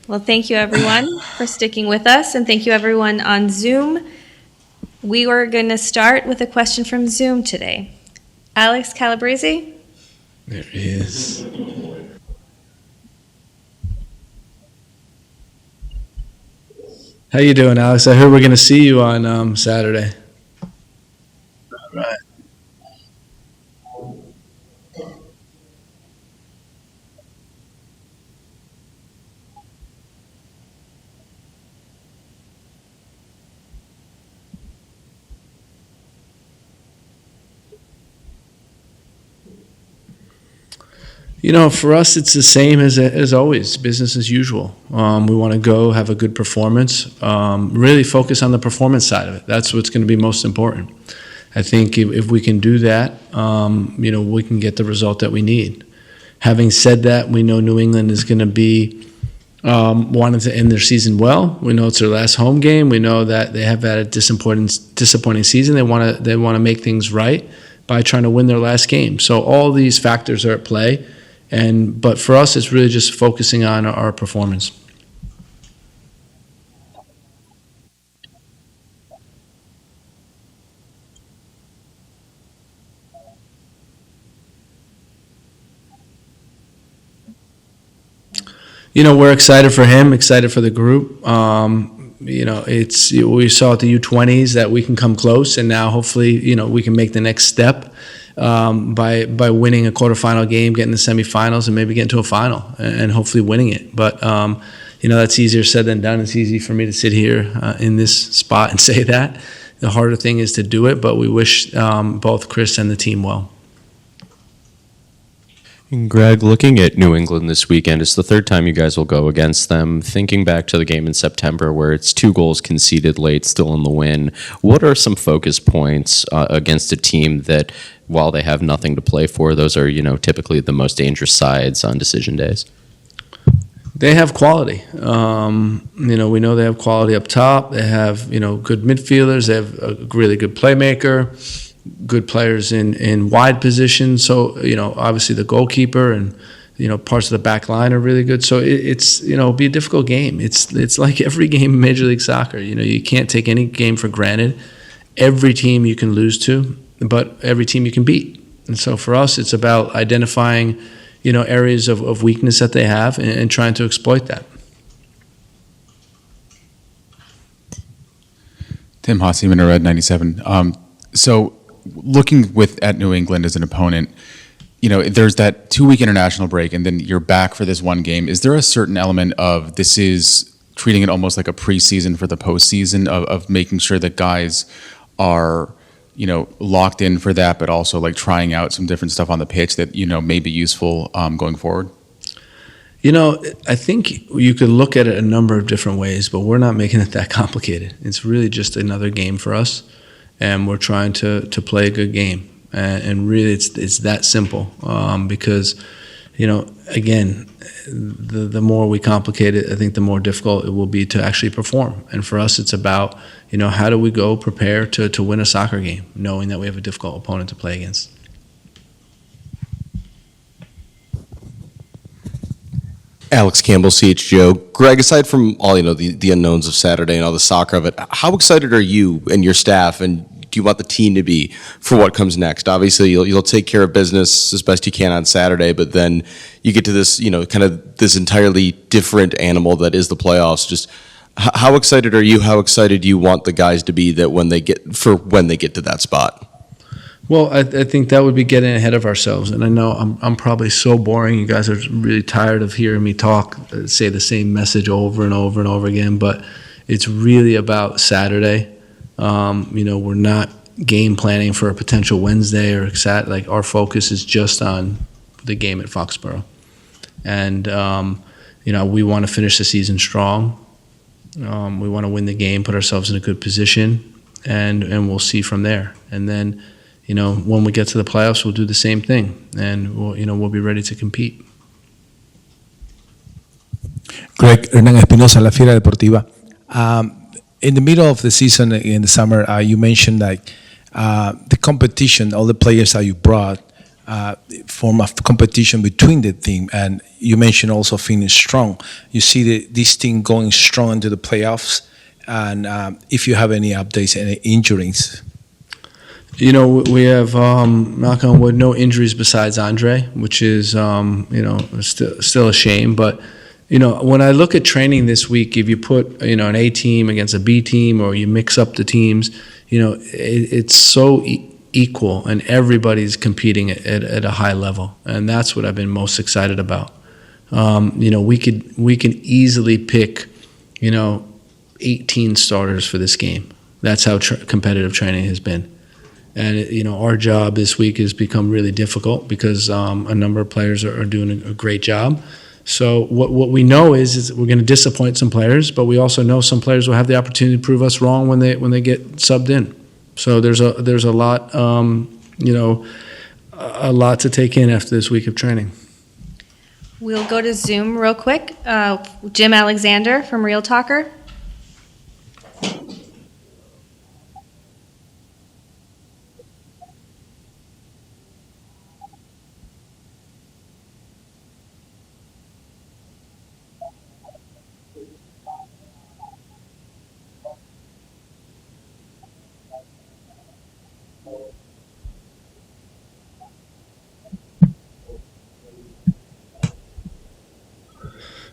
Well, thank you everyone for sticking with us, and thank you everyone on Zoom. We were going to start with a question from Zoom today. Alex Calabrese? There he is. How you doing, Alex? I heard we're going to see you on Saturday. Right. For us, it's the same as always, business as usual. We want to go have a good performance, really focus on the performance side of it. That's what's going to be most important. I think if we can do that, we can get the result that we need. Having said that, we know New England is going to be wanting to end their season well. We know it's their last home game. We know that they have had a disappointing season. They want to make things right by trying to win their last game. So all these factors are at play. But for us, it's really just focusing on our performance. We're excited for him, excited for the group. We saw at the U20s that we can come close, and now hopefully, we can make the next step by winning a quarterfinal game, getting the semifinals, and maybe getting to a final, and hopefully winning it. But that's easier said than done. It's easy for me to sit here in this spot and say that. The harder thing is to do it, but we wish both Chris and the team well. And Greg, looking at New England this weekend, it's the third time you guys will go against them. Thinking back to the game in September where it's 2 goals conceded late, still in the win, what are some focus points against a team that, while they have nothing to play for, those are, typically the most dangerous sides on decision days? They have quality. We know they have quality up top. They have, good midfielders. They have a really good playmaker, good players in wide positions. So, obviously the goalkeeper and, parts of the back line are really good. So it's it'll be a difficult game. It's like every game in Major League Soccer. You can't take any game for granted. Every team you can lose to, but every team you can beat. And so for us, it's about identifying, areas of weakness that they have and trying to exploit that. Tim Hossie, Red 97. So looking at New England as an opponent, there's that 2-week international break, and then you're back for this one game. Is there a certain element of this is treating it almost like a preseason for the postseason of making sure that guys are, locked in for that, but also like trying out some different stuff on the pitch that, may be useful going forward? I think you could look at it a number of different ways, but we're not making it that complicated. It's really just another game for us, and we're trying to play a good game. And really, it's that simple because, again, the more we complicate it, I think the more difficult it will be to actually perform. And for us, it's about, how do we go prepare to win a soccer game, knowing that we have a difficult opponent to play against. Alex Campbell, CHGO. Greg, aside from all the unknowns of Saturday and all the soccer of it, how excited are you and your staff, and do you want the team to be for what comes next? Obviously, you'll take care of business as best you can on Saturday, but then you get to this, kind of this entirely different animal that is the playoffs. Just how excited are you? How excited do you want the guys to be that when they get to that spot? Well, I think that would be getting ahead of ourselves, and I know I'm probably so boring. You guys are really tired of hearing me talk, say the same message over and over and over again. But it's really about Saturday. We're not game planning for a potential Wednesday or like our focus is just on the game at Foxborough, and we want to finish the season strong. We want to win the game, put ourselves in a good position, and we'll see from there. And then, when we get to the playoffs, we'll do the same thing, and we'll be ready to compete. Greg, Hernán Espinosa, La Fiera Deportiva. In the middle of the season, in the summer, you mentioned the competition, all the players that you brought form of competition between the team. And you mentioned also finish strong. You see this team going strong into the playoffs. And if you have any updates, any injuries. We have, knock on wood, no injuries besides Andre, which is, still a shame. But, when I look at training this week, if you put, an A team against a B team or you mix up the teams, it's so equal and everybody's competing at a high level. And that's what I've been most excited about. We can easily pick, 18 starters for this game. That's how competitive training has been. And, our job this week has become really difficult because a number of players are doing a great job. So what we know is we're going to disappoint some players, but we also know some players will have the opportunity to prove us wrong when they get subbed in. So there's a lot, a lot to take in after this week of training. We'll go to Zoom real quick. Jim Alexander from Real Talker.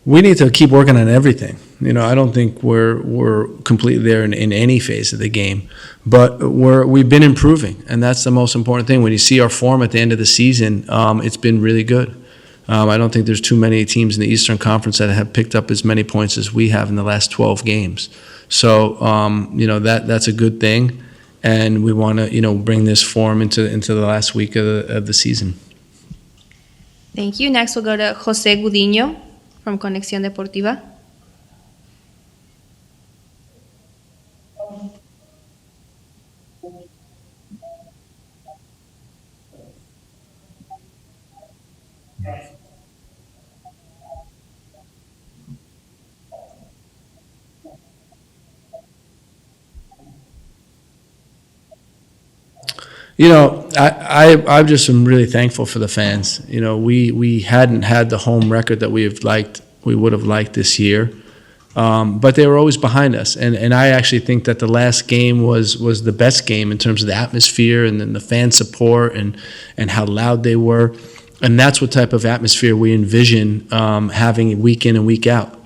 We need to keep working on everything. I don't think we're completely there in any phase of the game, but we've been improving, and that's the most important thing. When you see our form at the end of the season, it's been really good. I don't think there's too many teams in the Eastern Conference that have picked up as many points as we have in the last 12 games. So, that's a good thing, and we want to, bring this form into the last week of the season. Thank you. Next, we'll go to Jose Gudiño from Conexión Deportiva. I just am really thankful for the fans. We hadn't had the home record that we would have liked this year, but they were always behind us. And I actually think that the last game was the best game in terms of the atmosphere and then the fan support and how loud they were. And that's what type of atmosphere we envision having week in and week out.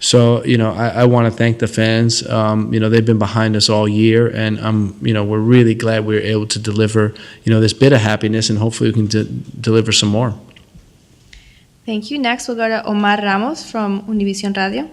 So, I want to thank the fans. They've been behind us all year, and we're really glad we were able to deliver, this bit of happiness, and hopefully we can deliver some more. Thank you. Next, we'll go to Omar Ramos from Univision Radio.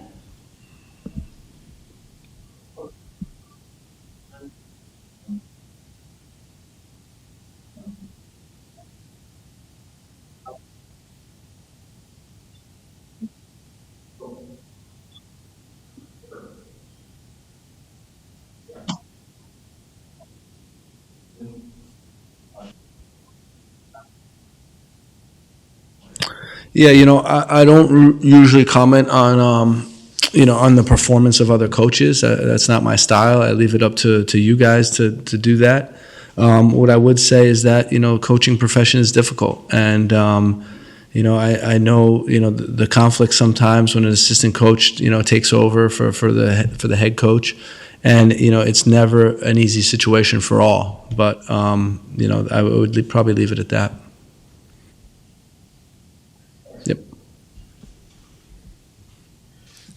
Yeah, I don't usually comment on, on the performance of other coaches. That's not my style. I leave it up to you guys to do that. What I would say is that, coaching profession is difficult. And, I know, the conflict sometimes when an assistant coach, takes over for the head coach. And, it's never an easy situation for all. But, I would probably leave it at that.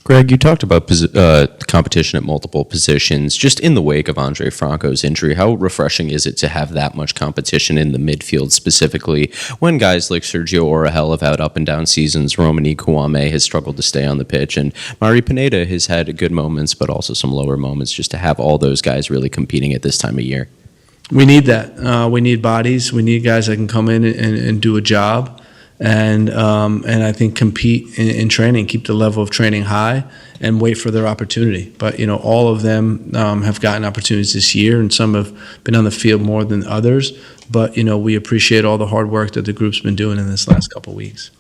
Gregg, you talked about competition at multiple positions. Just in the wake of Andre Franco's injury, how refreshing is it to have that much competition in the midfield specifically when guys like Sergio Orahel have had up and down seasons, Romani Kwame has struggled to stay on the pitch, and Mari Pineda has had good moments but also some lower moments, just to have all those guys really competing at this time of year? We need that. We need bodies. We need guys that can come in and do a job. And I think compete in training, keep the level of training high, and wait for their opportunity. But all of them have gotten opportunities this year, and some have been on the field more than others. But we appreciate all the hard work that the group's been doing in this last couple of weeks.